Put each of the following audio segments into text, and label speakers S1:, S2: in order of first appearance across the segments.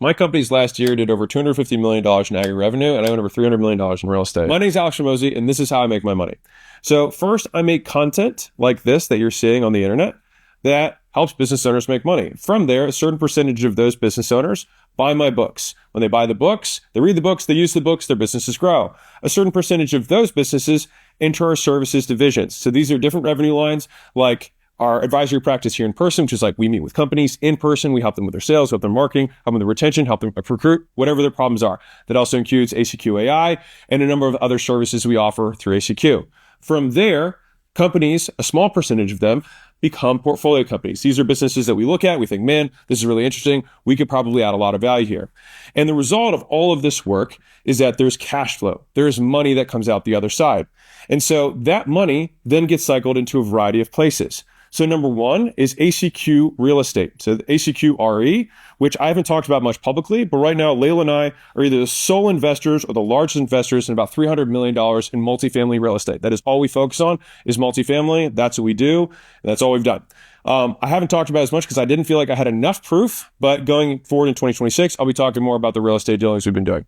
S1: My company's last year did over $250 million in aggregate revenue, and I own over $300 million in real estate. My name is Hormozi, and this is how I make my money. So first, I make content like this that you're seeing on the internet that helps business owners make money. From there, a certain percentage of those business owners buy my books. When they buy the books, they read the books, they use the books, their businesses grow. A certain percentage of those businesses enter our services divisions. So these are different revenue lines, like our advisory practice here in person, which is like we meet with companies in person, we help them with their sales, help them marketing, help them with their retention, help them recruit, whatever their problems are. That also includes ACQ AI and a number of other services we offer through ACQ. From there, companies, a small percentage of them, become portfolio companies. These are businesses that we look at, we think, man, this is really interesting. We could probably add a lot of value here. And the result of all of this work is that there's cash flow. There's money that comes out the other side. And so that money then gets cycled into a variety of places. So number one is ACQ real estate. So the ACQ RE, which I haven't talked about much publicly, but right now Layla and I are either the sole investors or the largest investors in about $300 million in multifamily real estate. That is all we focus on is multifamily. That's what we do. And that's all we've done. I haven't talked about it as much because I didn't feel like I had enough proof, but going forward in 2026, I'll be talking more about the real estate dealings we've been doing.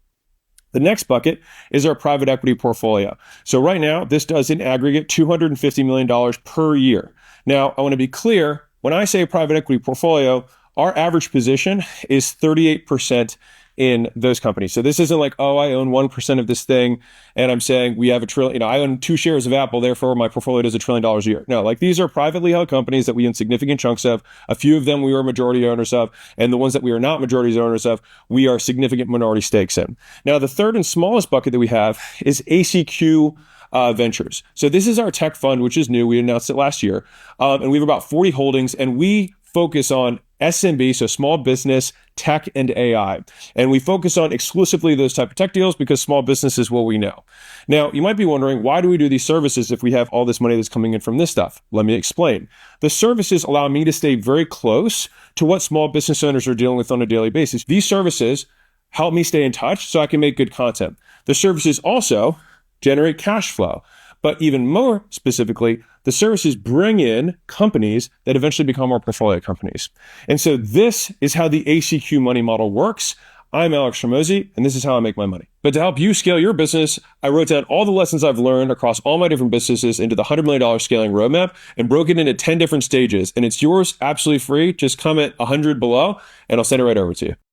S1: The next bucket is our private equity portfolio. So right now, this does in aggregate $250 million per year. Now, I want to be clear, when I say private equity portfolio, our average position is 38% in those companies. So this isn't like, oh, I own 1% of this thing and I'm saying we have $1 trillion, I own 2 shares of Apple, therefore my portfolio does $1 trillion a year. No, like these are privately held companies that we own significant chunks of. A few of them we were majority owners of, and the ones that we are not majority owners of, we are significant minority stakes in. Now, the third and smallest bucket that we have is ACQ Ventures. So this is our tech fund, which is new. We announced it last year. And we have about 40 holdings, and we focus on SMB, so small business, tech, and AI. And we focus on exclusively those type of tech deals because small business is what we know. Now, you might be wondering, why do we do these services if we have all this money that's coming in from this stuff? Let me explain. The services allow me to stay very close to what small business owners are dealing with on a daily basis. These services help me stay in touch so I can make good content. The services also generate cash flow. But even more specifically, the services bring in companies that eventually become our portfolio companies. And so this is how the ACQ money model works. I'm Alex Hormozi, and this is how I make my money. But to help you scale your business, I wrote down all the lessons I've learned across all my different businesses into the $100 million scaling roadmap and broke it into 10 different stages. And it's yours absolutely free. Just comment 100 below, and I'll send it right over to you.